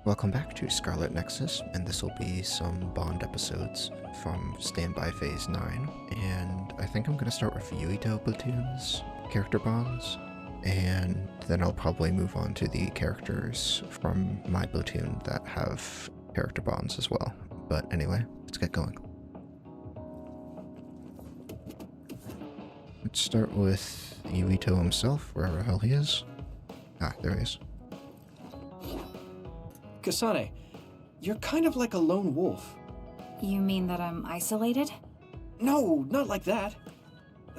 Welcome back to Scarlet Nexus, and this will be some Bond episodes from Standby Phase 9, and I think I'm going to start with Yuito Platoon's character bonds, and then I'll probably move on to the characters from my platoon that have character bonds as well. But anyway, let's get going. Let's start with Yuito himself, wherever the hell he is. Ah, there he is. Kasane, you're kind of like a lone wolf. You mean that I'm isolated? No, not like that.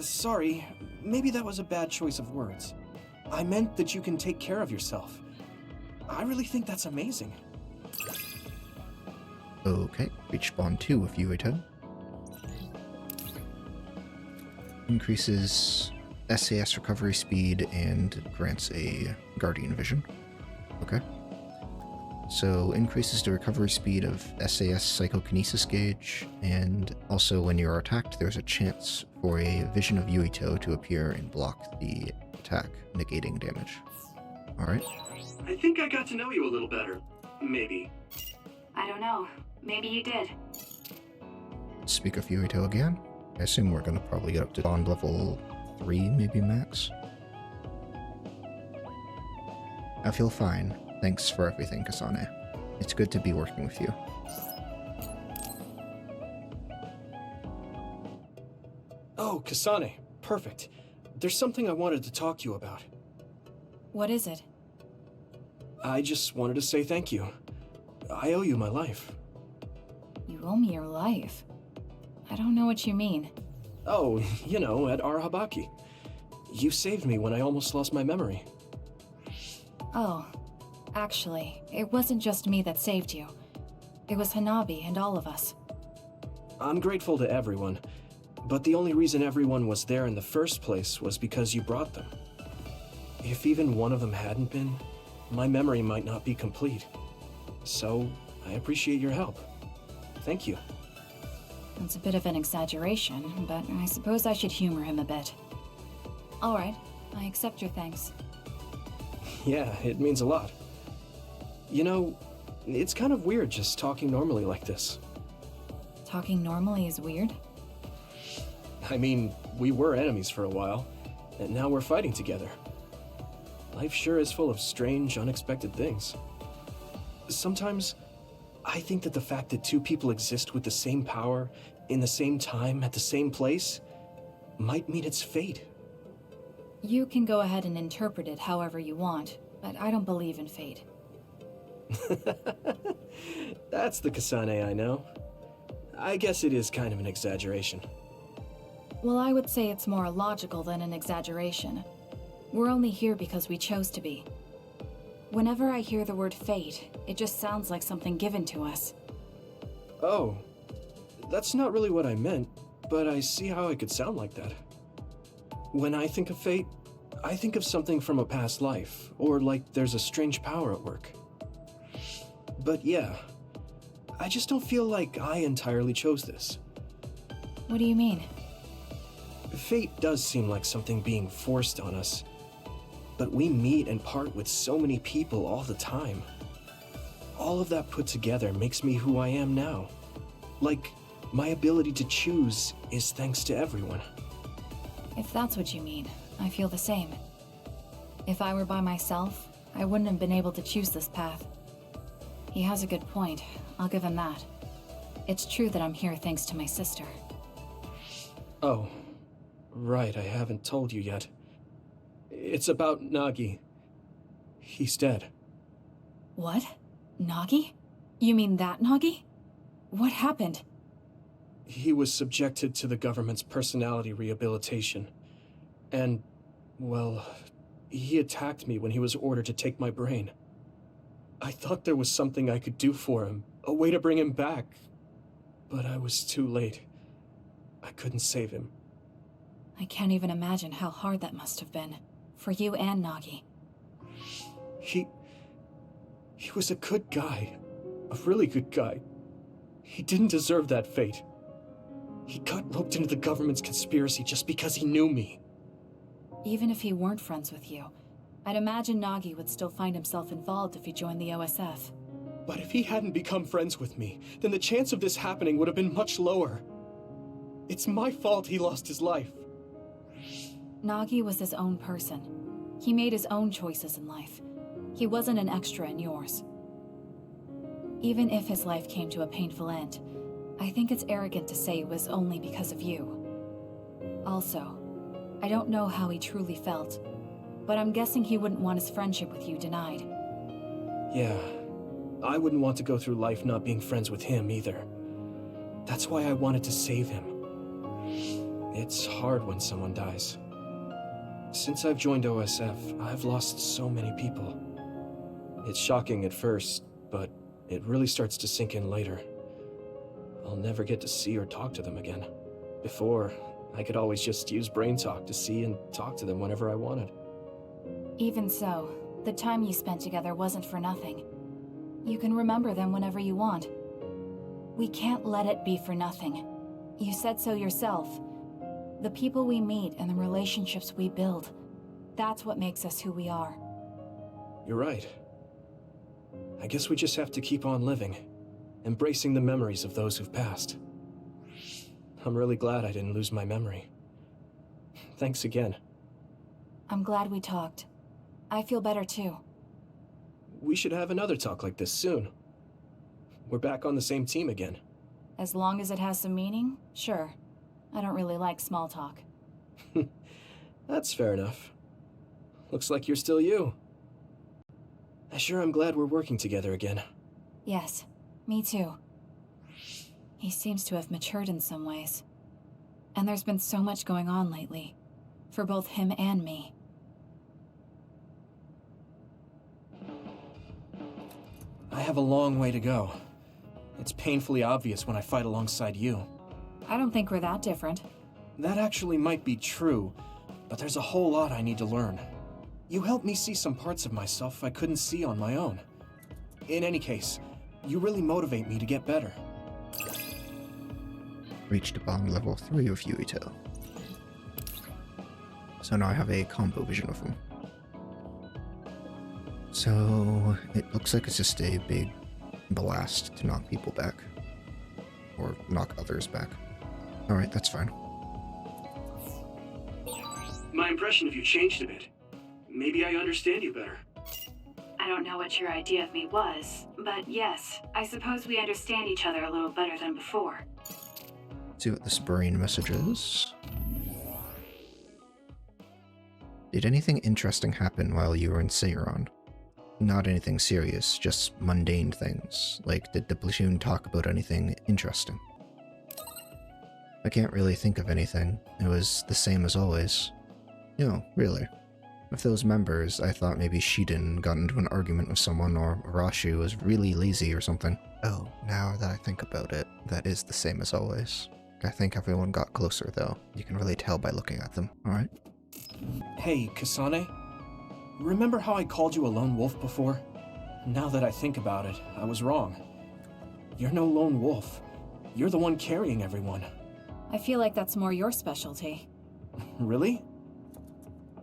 Sorry, maybe that was a bad choice of words. I meant that you can take care of yourself. I really think that's amazing. Okay, reach bond 2 with Yuito. Increases SAS recovery speed and grants a guardian vision. Okay. So increases the recovery speed of SAS psychokinesis gauge, and also when you're attacked there's a chance for a vision of Yuito to appear and block the attack, negating damage. Alright. I think I got to know you a little better. Maybe. I don't know. Maybe you did. Speak of Yuito again. I assume we're gonna probably get up to bond level 3, maybe max. I feel fine. Thanks for everything, Kasane. It's good to be working with you. Oh, Kasane, perfect. There's something I wanted to talk to you about. What is it? I just wanted to say thank you. I owe you my life. You owe me your life. I don't know what you mean. Oh, you know, at Arahabaki. You saved me when I almost lost my memory. Oh, actually, it wasn't just me that saved you. It was Hanabi and all of us. I'm grateful to everyone, but the only reason everyone was there in the first place was because you brought them. If even one of them hadn't been, my memory might not be complete. So, I appreciate your help. Thank you. It's a bit of an exaggeration, but I suppose I should humor him a bit. Alright, I accept your thanks. Yeah, it means a lot. You know, it's kind of weird just talking normally like this. Talking normally is weird? I mean, we were enemies for a while, and now we're fighting together. Life sure is full of strange, unexpected things. Sometimes, I think that the fact that two people exist with the same power, in the same time, at the same place, might mean it's fate. You can go ahead and interpret it however you want, but I don't believe in fate. That's the Kasane I know. I guess it is kind of an exaggeration. Well, I would say it's more logical than an exaggeration. We're only here because we chose to be. Whenever I hear the word fate, it just sounds like something given to us. Oh, that's not really what I meant, but I see how it could sound like that. When I think of fate, I think of something from a past life, or like there's a strange power at work. But yeah, I just don't feel like I entirely chose this. What do you mean? Fate does seem like something being forced on us, but we meet and part with so many people all the time. All of that put together makes me who I am now. Like, my ability to choose is thanks to everyone. If that's what you mean, I feel the same. If I were by myself, I wouldn't have been able to choose this path. He has a good point, I'll give him that. It's true that I'm here thanks to my sister. Oh, right, I haven't told you yet. It's about Nagi. He's dead. What? Nagi? You mean that Nagi? What happened? He was subjected to the government's personality rehabilitation. And, well, he attacked me when he was ordered to take my brain. I thought there was something I could do for him, a way to bring him back. But I was too late. I couldn't save him. I can't even imagine how hard that must have been. For you and Nagi. He was a good guy. A really good guy. He didn't deserve that fate. He got roped into the government's conspiracy just because he knew me. Even if he weren't friends with you, I'd imagine Nagi would still find himself involved if he joined the OSF. But if he hadn't become friends with me, then the chance of this happening would have been much lower. It's my fault he lost his life. Nagi was his own person. He made his own choices in life. He wasn't an extra in yours. Even if his life came to a painful end, I think it's arrogant to say it was only because of you. Also, I don't know how he truly felt, but I'm guessing he wouldn't want his friendship with you denied. Yeah, I wouldn't want to go through life not being friends with him either. That's why I wanted to save him. It's hard when someone dies. Since I've joined OSF, I've lost so many people. It's shocking at first, but it really starts to sink in later. I'll never get to see or talk to them again. Before, I could always just use brain talk to see and talk to them whenever I wanted. Even so, the time you spent together wasn't for nothing. You can remember them whenever you want. We can't let it be for nothing. You said so yourself. The people we meet and the relationships we build, that's what makes us who we are. You're right. I guess we just have to keep on living, embracing the memories of those who've passed. I'm really glad I didn't lose my memory. Thanks again. I'm glad we talked. I feel better too. We should have another talk like this soon. We're back on the same team again. As long as it has some meaning, sure. I don't really like small talk. That's fair enough. Looks like you're still you. I sure am glad we're working together again. Yes, me too. He seems to have matured in some ways. And there's been so much going on lately. For both him and me. I have a long way to go. It's painfully obvious when I fight alongside you. I don't think we're that different. That actually might be true, but there's a whole lot I need to learn. You helped me see some parts of myself I couldn't see on my own. In any case, you really motivate me to get better. Reached bond level 3 of Yuito. So now I have a combo vision of him. So it looks like it's just a big blast to knock people back. Or knock others back. Alright, that's fine. My impression of you changed a bit. Maybe I understand you better. I don't know what your idea of me was, but yes, I suppose we understand each other a little better than before. See what this brain message is. Did anything interesting happen while you were in Seiron? Not anything serious, just mundane things. Like, did the Platoon talk about anything interesting? I can't really think of anything. It was the same as always. No, really. With those members, I thought maybe Shiden got into an argument with someone, or Arashi was really lazy or something. Oh, now that I think about it, that is the same as always. I think everyone got closer, though. You can really tell by looking at them, alright? Hey, Kasane. Remember how I called you a lone wolf before? Now that I think about it, I was wrong. You're no lone wolf. You're the one carrying everyone. I feel like that's more your specialty. Really?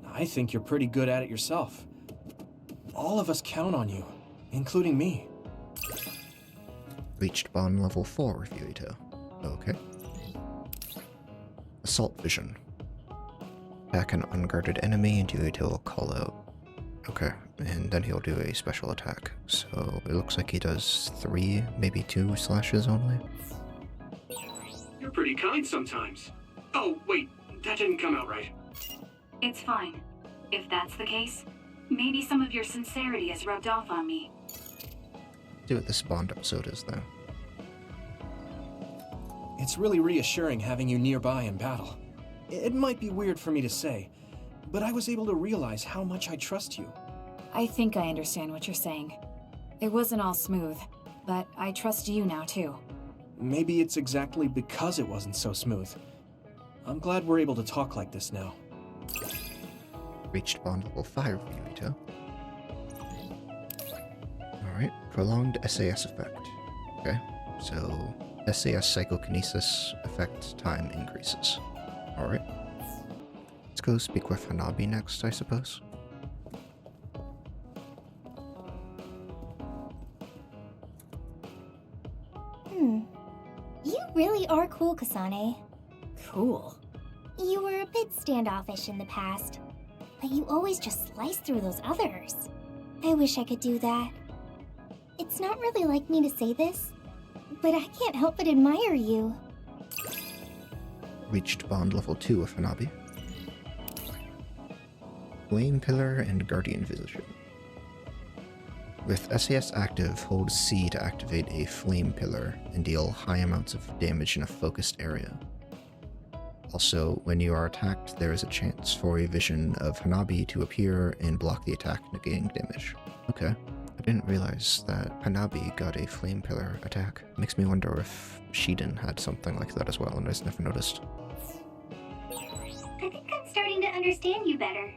I think you're pretty good at it yourself. All of us count on you, including me. Reached bond level 4 of Yuito. Okay. Assault vision. Attack an unguarded enemy and Yuito will call out. Okay, and then he'll do a special attack. So it looks like he does 3, maybe 2 slashes only. You're pretty kind sometimes. Oh, wait, that didn't come out right. It's fine. If that's the case, maybe some of your sincerity has rubbed off on me. See what this Bond episode is, though. It's really reassuring having you nearby in battle. It might be weird for me to say, but I was able to realize how much I trust you. I think I understand what you're saying. It wasn't all smooth, but I trust you now too. Maybe it's exactly because it wasn't so smooth. I'm glad we're able to talk like this now. Reached bond level 5 of Yuito. Alright, prolonged SAS effect. Okay, so SAS psychokinesis effect time increases. Alright. Let's go speak with Hanabi next, I suppose. You really are cool, Kasane. Cool. You were a bit standoffish in the past, but you always just slice through those others. I wish I could do that. It's not really like me to say this, but I can't help but admire you. Reached bond level 2 with Hanabi. Flame Pillar and Guardian Vision. With SAS active, hold C to activate a Flame Pillar and deal high amounts of damage in a focused area. Also, when you are attacked, there is a chance for a vision of Hanabi to appear and block the attack, negating damage. Okay. I didn't realize that Hanabi got a Flame Pillar attack. Makes me wonder if Shiden had something like that as well, and I just never noticed. I think I'm starting to understand you better.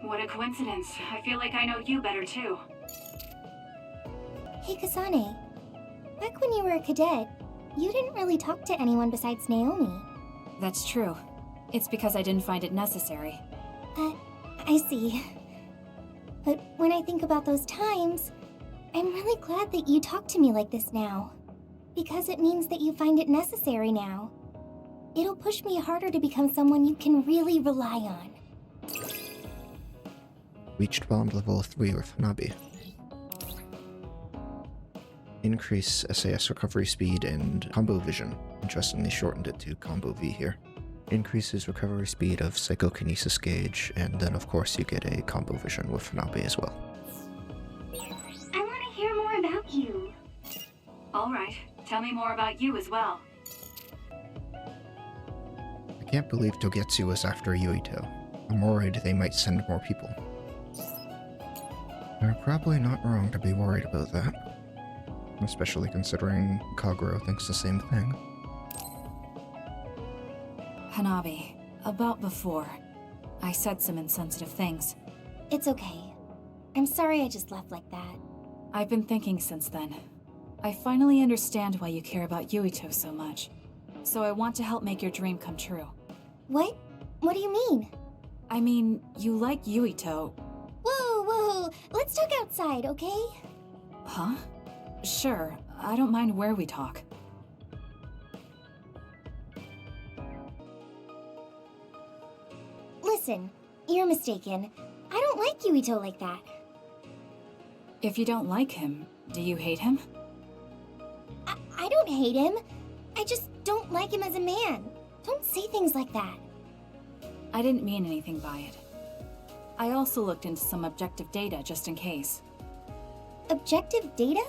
What a coincidence. I feel like I know you better too. Hey, Kasane. Back when you were a cadet, you didn't really talk to anyone besides Naomi. That's true. It's because I didn't find it necessary. I see. But when I think about those times, I'm really glad that you talk to me like this now. Because it means that you find it necessary now. It'll push me harder to become someone you can really rely on. Reached bond level 3 with Hanabi. Increase SAS recovery speed and combo vision. Interestingly shortened it to combo V here. Increases recovery speed of psychokinesis gauge, and then of course you get a combo vision with Hanabi as well. I want to hear more about you. Alright, tell me more about you as well. I can't believe Togetsu was after Yuito. I'm worried they might send more people. They're probably not wrong to be worried about that. Especially considering Kaguro thinks the same thing. Hanabi, about before, I said some insensitive things. It's okay. I'm sorry I just left like that. I've been thinking since then. I finally understand why you care about Yuito so much. So I want to help make your dream come true. What? What do you mean? I mean, you like Yuito. Whoa, let's talk outside, okay? Huh? Sure, I don't mind where we talk. Listen, you're mistaken. I don't like Yuito like that. If you don't like him, do you hate him? I don't hate him. I just don't like him as a man. Don't say things like that. I didn't mean anything by it. I also looked into some objective data just in case. Objective data?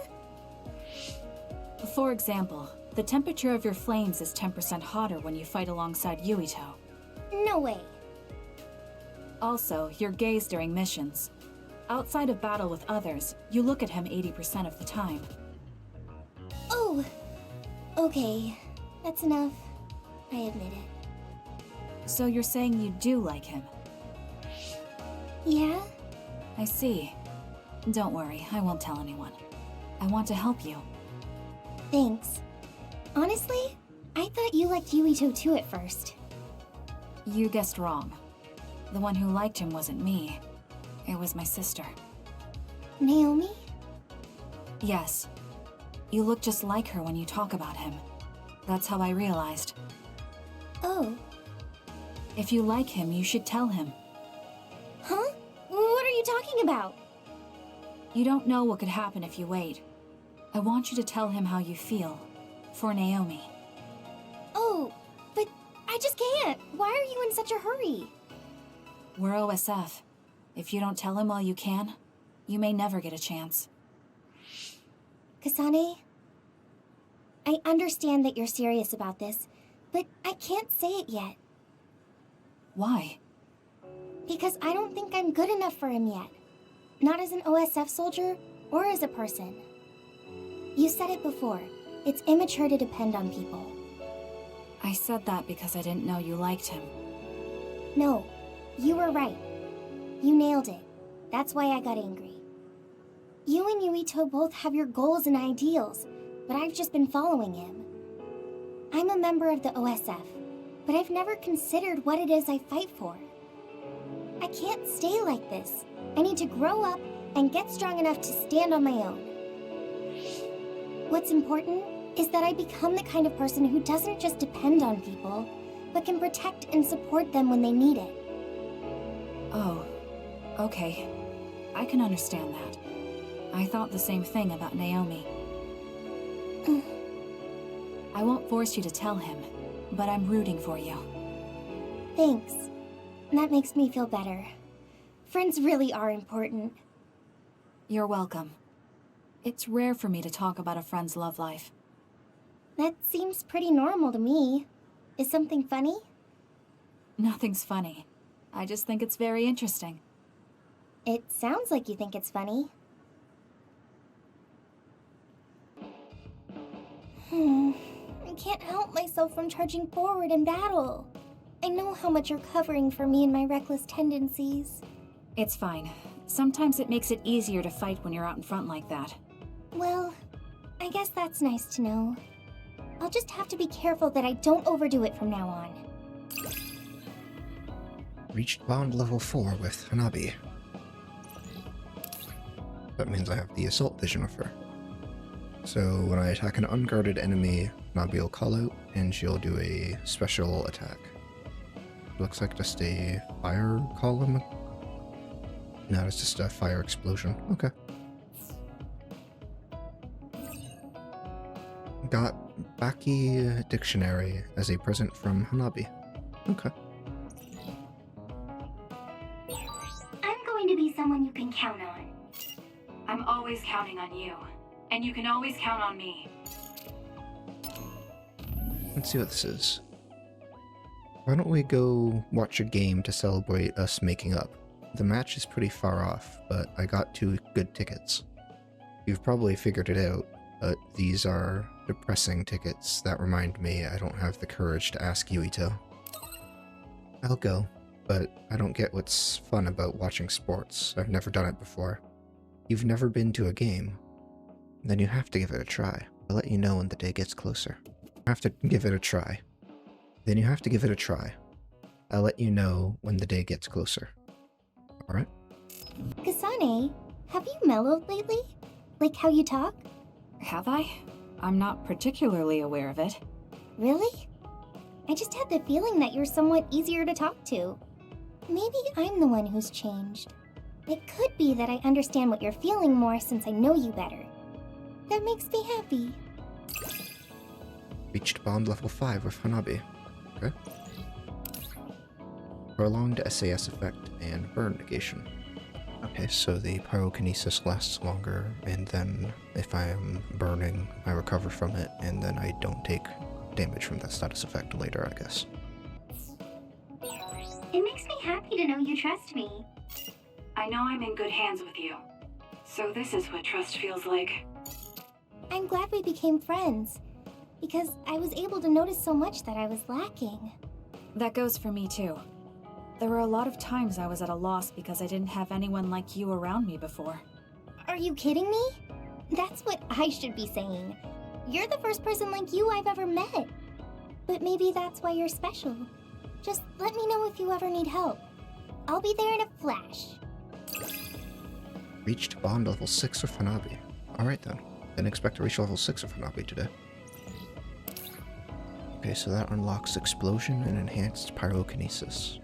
For example, the temperature of your flames is 10% hotter when you fight alongside Yuito. No way. Also, your gaze during missions. Outside of battle with others, you look at him 80% of the time. Oh, okay. That's enough. I admit it. So you're saying you do like him? Yeah? I see. Don't worry, I won't tell anyone. I want to help you. Thanks. Honestly, I thought you liked Yuito too at first. You guessed wrong. The one who liked him wasn't me. It was my sister. Naomi? Yes. You look just like her when you talk about him. That's how I realized. Oh. If you like him, you should tell him. Huh? What are you talking about? You don't know what could happen if you wait. I want you to tell him how you feel. For Naomi. Oh, but I just can't. Why are you in such a hurry? We're OSF. If you don't tell him while you can, you may never get a chance. Kasane, I understand that you're serious about this, but I can't say it yet. Why? Because I don't think I'm good enough for him yet. Not as an OSF soldier, or as a person. You said it before. It's immature to depend on people. I said that because I didn't know you liked him. No, you were right. You nailed it. That's why I got angry. You and Yuito both have your goals and ideals, but I've just been following him. I'm a member of the OSF, but I've never considered what it is I fight for. I can't stay like this. I need to grow up and get strong enough to stand on my own. What's important is that I become the kind of person who doesn't just depend on people, but can protect and support them when they need it. Oh, okay. I can understand that. I thought the same thing about Naomi. I won't force you to tell him, but I'm rooting for you. Thanks. That makes me feel better. Friends really are important. You're welcome. It's rare for me to talk about a friend's love life. That seems pretty normal to me. Is something funny? Nothing's funny. I just think it's very interesting. It sounds like you think it's funny. I can't help myself from charging forward in battle. I know how much you're covering for me and my reckless tendencies. It's fine. Sometimes it makes it easier to fight when you're out in front like that. Well, I guess that's nice to know. I'll just have to be careful that I don't overdo it from now on. Reached bond level 4 with Hanabi. That means I have the assault vision of her. So when I attack an unguarded enemy, Hanabi will call out, and she'll do a special attack. Looks like just a fire column. No, it's just a fire explosion. Okay. Got Baki Dictionary as a present from Hanabi. Okay. I'm going to be someone you can count on. I'm always counting on you, and you can always count on me. Let's see what this is. Why don't we go watch a game to celebrate us making up? The match is pretty far off, but I got 2 good tickets. You've probably figured it out, but these are depressing tickets that remind me I don't have the courage to ask Yuito. I'll go, but I don't get what's fun about watching sports. I've never done it before. You've never been to a game? Then you have to give it a try. I'll let you know when the day gets closer. You have to give it a try. Then you have to give it a try. I'll let you know when the day gets closer. Alright? Kasane, have you mellowed lately? Like how you talk? Have I? I'm not particularly aware of it. Really? I just had the feeling that you're somewhat easier to talk to. Maybe I'm the one who's changed. It could be that I understand what you're feeling more since I know you better. That makes me happy. Reached bond level 5 with Hanabi. Okay. Prolonged SAS effect and burn negation. Okay, so the pyrokinesis lasts longer, and then if I am burning, I recover from it, and then I don't take damage from that status effect later, I guess. It makes me happy to know you trust me. I know I'm in good hands with you. So this is what trust feels like. I'm glad we became friends, because I was able to notice so much that I was lacking. That goes for me too. There were a lot of times I was at a loss because I didn't have anyone like you around me before. Are you kidding me? That's what I should be saying. You're the first person like you I've ever met. But maybe that's why you're special. Just let me know if you ever need help. I'll be there in a flash. Reached bond level 6 with Hanabi. Alright then. Didn't expect to reach level 6 of Hanabi today. Okay, so that unlocks Explosion and Enhanced Pyrokinesis.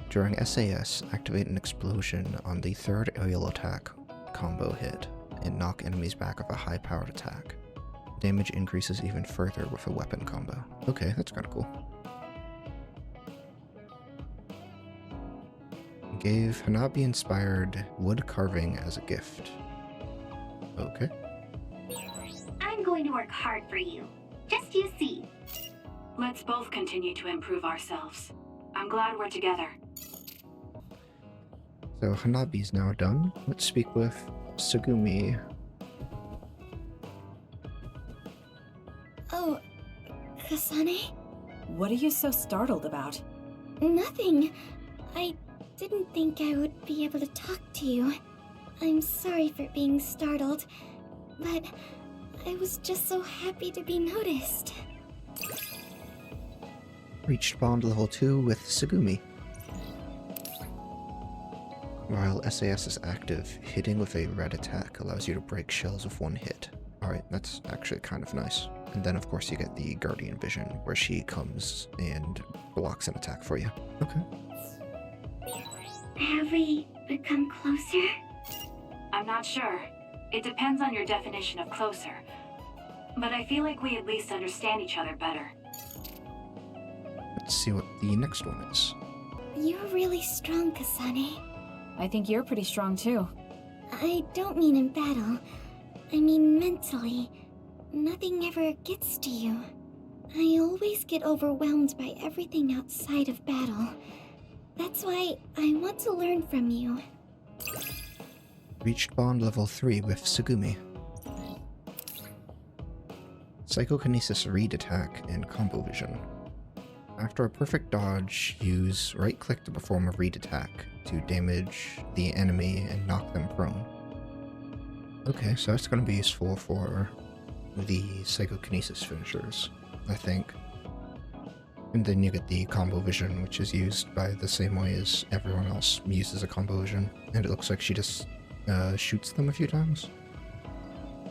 During SAS, activate an explosion on the 3rd aerial attack combo hit and knock enemies back with a high-powered attack. Damage increases even further with a weapon combo. Okay, that's kinda cool. Gave Hanabi-inspired wood carving as a gift. Okay. I'm going to work hard for you. Just you see. Let's both continue to improve ourselves. I'm glad we're together. So Hanabi's now done. Let's speak with Sugumi. Oh, Kasane? What are you so startled about? Nothing. I didn't think I would be able to talk to you. I'm sorry for being startled, but I was just so happy to be noticed. Reached bond level 2 with Sugumi. While SAS is active, hitting with a red attack allows you to break shells with 1 hit. Alright, that's actually kind of nice. And then, of course, you get the Guardian Vision, where she comes and blocks an attack for you. Okay. Have we become closer? I'm not sure. It depends on your definition of closer. But I feel like we at least understand each other better. Let's see what the next one is. You're really strong, Kasane. I think you're pretty strong too. I don't mean in battle. I mean mentally. Nothing ever gets to you. I always get overwhelmed by everything outside of battle. That's why I want to learn from you. Reached bond level 3 with Tsugumi. Psychokinesis read attack and combo vision. After a perfect dodge, use right-click to perform a read attack to damage the enemy and knock them prone. Okay, so that's going to be useful for the psychokinesis finishers, I think. And then you get the combo vision, which is used by the same way as everyone else uses a combo vision. And it looks like she just shoots them a few times.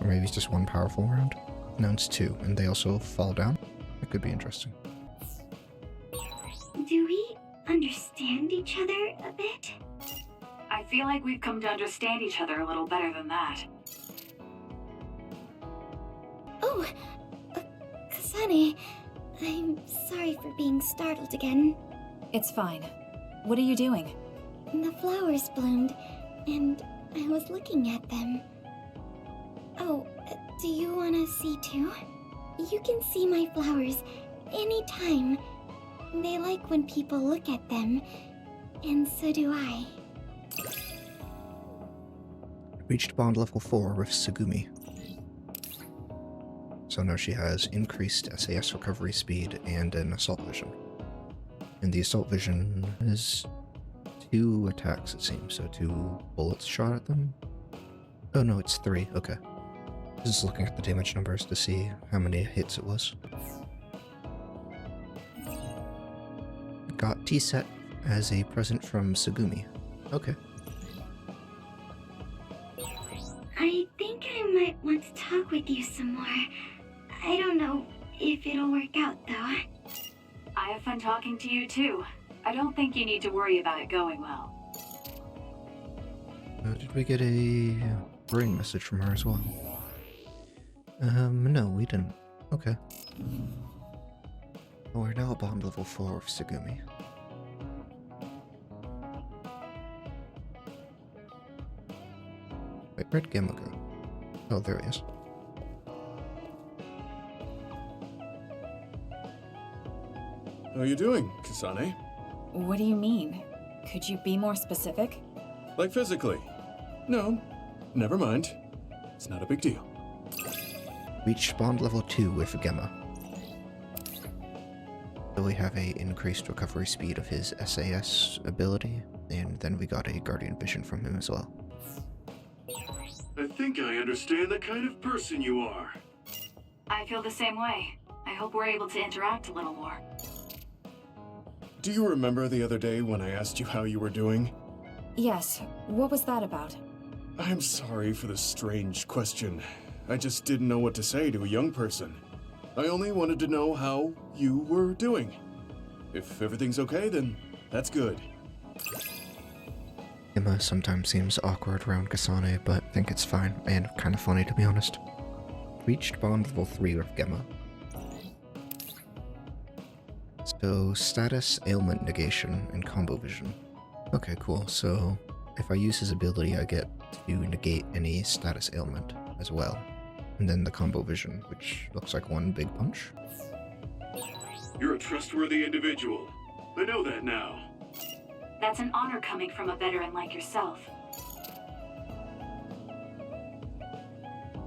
Or maybe it's just one powerful round. No, it's 2, and they also fall down. That could be interesting. Do we understand each other a bit? I feel like we've come to understand each other a little better than that. Oh, Kasane. I'm sorry for being startled again. It's fine. What are you doing? The flowers bloomed, and I was looking at them. Oh, do you want to see too? You can see my flowers anytime. They like when people look at them, and so do I. Reached bond level 4 with Tsugumi. So now she has increased SAS recovery speed and an assault vision. And the assault vision is 2 attacks, it seems, so 2 bullets shot at them. Oh no, it's 3, okay. Just looking at the damage numbers to see how many hits it was. Got T-set as a present from Tsugumi. Okay. I think I might want to talk with you some more. I don't know if it'll work out, though. I have fun talking to you too. I don't think you need to worry about it going well. Did we get a brain message from her as well? No, we didn't. Okay. We're now bond level 4 of Tsugumi. Wait, where'd Gemma go? Oh, there he is. How are you doing, Kasane? What do you mean? Could you be more specific? Like physically? No, never mind. It's not a big deal. Reached bond level 2 with Gemma. So we have a increased recovery speed of his SAS ability, and then we got a Guardian Vision from him as well. I think I understand the kind of person you are. I feel the same way. I hope we're able to interact a little more. Do you remember the other day when I asked you how you were doing? Yes, what was that about? I'm sorry for the strange question. I just didn't know what to say to a young person. I only wanted to know how you were doing. If everything's okay, then that's good. Gemma sometimes seems awkward around Kasane, but I think it's fine, and kind of funny to be honest. Reached bond level 3 with Gemma. So, status, ailment negation, and combo vision. Okay, cool. So, if I use his ability, I get to negate any status ailment as well. And then the combo vision, which looks like one big punch. You're a trustworthy individual. I know that now. That's an honor coming from a veteran like yourself.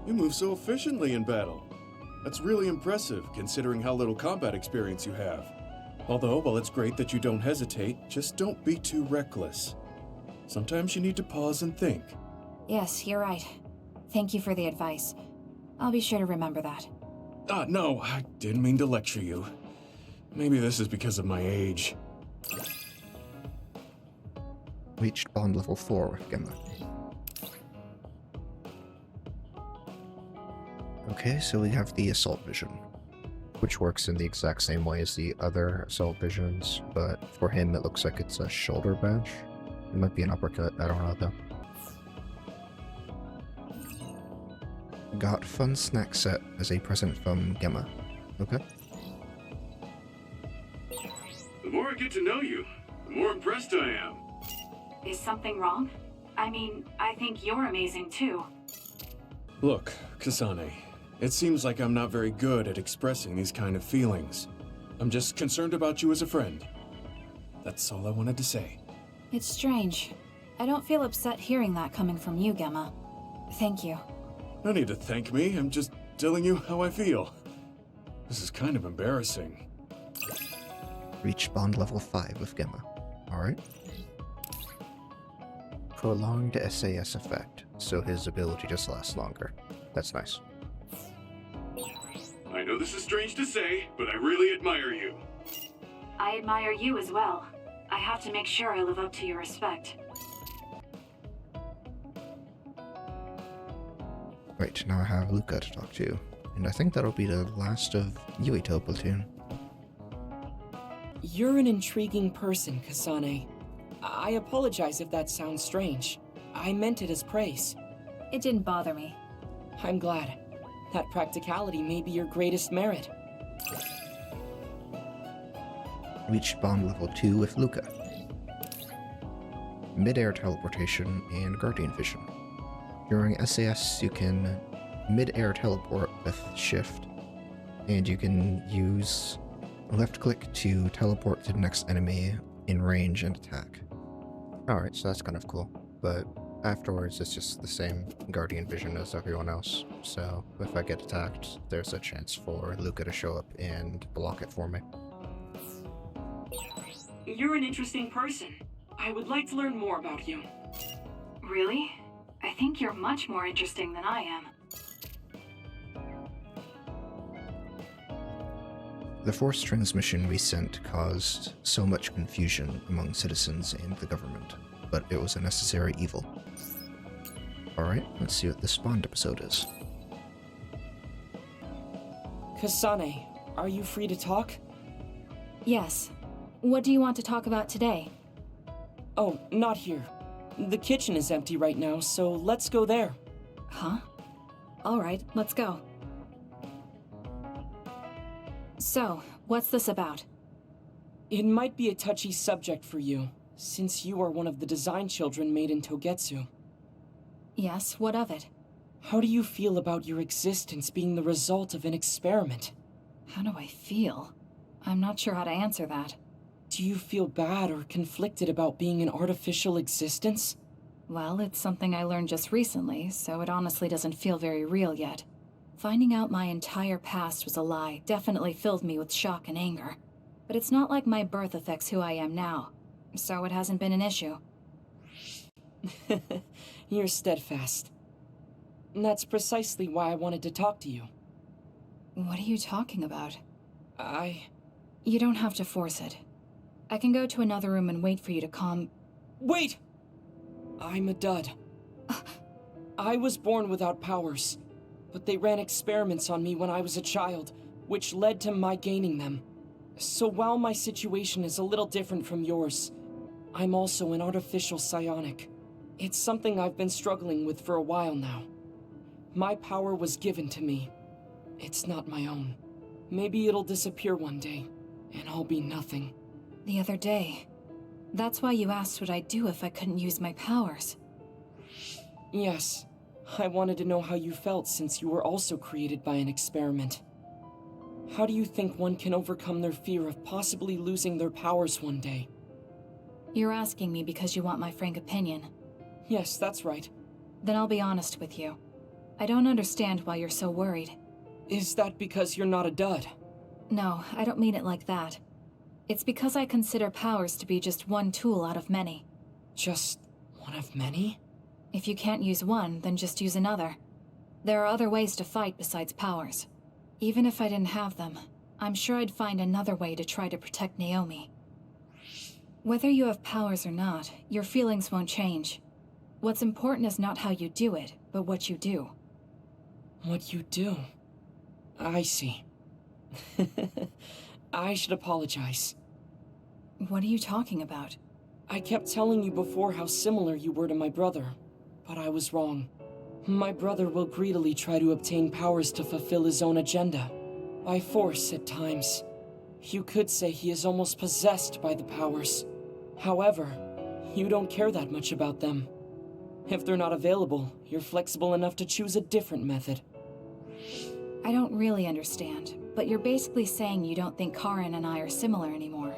You move so efficiently in battle. That's really impressive, considering how little combat experience you have. Although, while it's great that you don't hesitate, just don't be too reckless. Sometimes you need to pause and think. Yes, you're right. Thank you for the advice. I'll be sure to remember that. No, I didn't mean to lecture you. Maybe this is because of my age. Reached bond level 4 with Gemma. Okay, so we have the Assault Vision, which works in the exact same way as the other Assault Visions, but for him it looks like it's a shoulder bash. It might be an uppercut, I don't know though. Got fun snack set as a present from Gemma. Okay. The more I get to know you, the more impressed I am. Is something wrong? I mean, I think you're amazing too. Look, Kasane, it seems like I'm not very good at expressing these kind of feelings. I'm just concerned about you as a friend. That's all I wanted to say. It's strange. I don't feel upset hearing that coming from you, Gemma. Thank you. No need to thank me, I'm just telling you how I feel. This is kind of embarrassing. Reach bond level 5 with Gemma. Alright. Prolonged SAS effect, so his ability just lasts longer. That's nice. I know this is strange to say, but I really admire you. I admire you as well. I have to make sure I live up to your respect. Right, now I have Luca to talk to, and I think that'll be the last of Yuito Platoon. You're an intriguing person, Kasane. I apologize if that sounds strange. I meant it as praise. It didn't bother me. I'm glad. That practicality may be your greatest merit. Reach bond level 2 with Luca. Mid-air teleportation and guardian vision. During SAS, you can mid-air teleport with shift, and you can use left click to teleport to the next enemy in range and attack. Alright, so that's kind of cool, but afterwards it's just the same guardian vision as everyone else, so if I get attacked, there's a chance for Luca to show up and block it for me. You're an interesting person. I would like to learn more about you. Really? I think you're much more interesting than I am. The force transmission we sent caused so much confusion among citizens and the government, but it was a necessary evil. Alright, let's see what this Bond episode is. Kasane, are you free to talk? Yes. What do you want to talk about today? Oh, not here. The kitchen is empty right now, so let's go there. Huh? Alright, let's go. So, what's this about? It might be a touchy subject for you, since you are one of the design children made in Togetsu. Yes, what of it? How do you feel about your existence being the result of an experiment? How do I feel? I'm not sure how to answer that. Do you feel bad or conflicted about being an artificial existence? Well, it's something I learned just recently, so it honestly doesn't feel very real yet. Finding out my entire past was a lie definitely filled me with shock and anger. But it's not like my birth affects who I am now, so it hasn't been an issue. You're steadfast. And that's precisely why I wanted to talk to you. What are you talking about? You don't have to force it. I can go to another room and wait for you to calm... Wait! I'm a dud. I was born without powers, but they ran experiments on me when I was a child, which led to my gaining them. So while my situation is a little different from yours, I'm also an artificial psionic. It's something I've been struggling with for a while now. My power was given to me. It's not my own. Maybe it'll disappear one day, and I'll be nothing. The other day. That's why you asked what I'd do if I couldn't use my powers. Yes. I wanted to know how you felt since you were also created by an experiment. How do you think one can overcome their fear of possibly losing their powers one day? You're asking me because you want my frank opinion. Yes, that's right. Then I'll be honest with you. I don't understand why you're so worried. Is that because you're not a dud? No, I don't mean it like that. It's because I consider powers to be just one tool out of many. Just one of many? If you can't use one, then just use another. There are other ways to fight besides powers. Even if I didn't have them, I'm sure I'd find another way to try to protect Naomi. Whether you have powers or not, your feelings won't change. What's important is not how you do it, but what you do. What you do? I see. I should apologize. What are you talking about? I kept telling you before how similar you were to my brother, but I was wrong. My brother will greedily try to obtain powers to fulfill his own agenda, by force at times. You could say he is almost possessed by the powers. However, you don't care that much about them. If they're not available, you're flexible enough to choose a different method. I don't really understand, but you're basically saying you don't think Karin and I are similar anymore.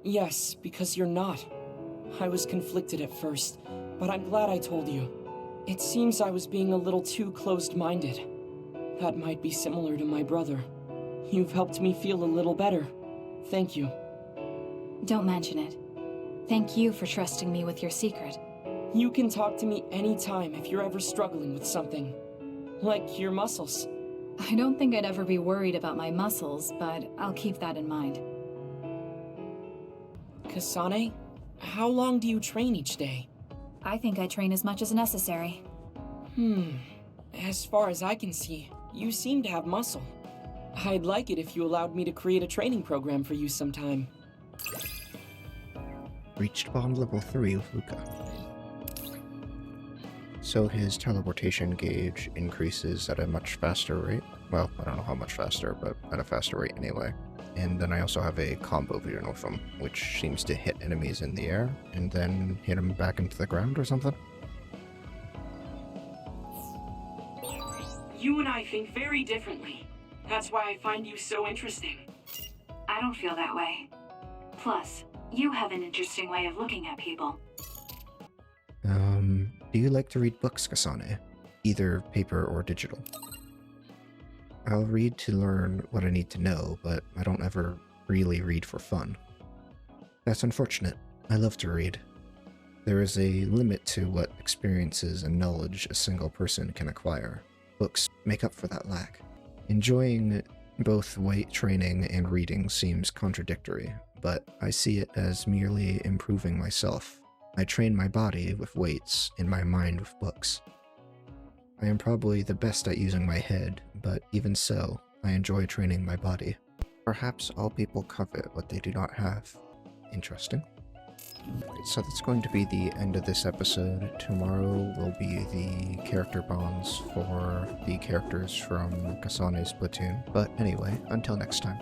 Yes, because you're not. I was conflicted at first, but I'm glad I told you. It seems I was being a little too closed-minded. That might be similar to my brother. You've helped me feel a little better. Thank you. Don't mention it. Thank you for trusting me with your secret. You can talk to me anytime if you're ever struggling with something. Like your muscles. I don't think I'd ever be worried about my muscles, but I'll keep that in mind. Kasane, how long do you train each day? I think I train as much as necessary. As far as I can see, you seem to have muscle. I'd like it if you allowed me to create a training program for you sometime. Reached bond level 3 with Luca. So his teleportation gauge increases at a much faster rate. Well, I don't know how much faster, but at a faster rate anyway. And then I also have a combo vision with him, which seems to hit enemies in the air, and then hit them back into the ground or something. You and I think very differently. That's why I find you so interesting. I don't feel that way. Plus, you have an interesting way of looking at people. Do you like to read books, Kasane? Either paper or digital? I'll read to learn what I need to know, but I don't ever really read for fun. That's unfortunate. I love to read. There is a limit to what experiences and knowledge a single person can acquire. Books make up for that lack. Enjoying both weight training and reading seems contradictory, but I see it as merely improving myself. I train my body with weights and my mind with books. I am probably the best at using my head, but even so, I enjoy training my body. Perhaps all people covet what they do not have. Interesting. So that's going to be the end of this episode. Tomorrow will be the character bonds for the characters from Kasane's Platoon. But anyway, until next time.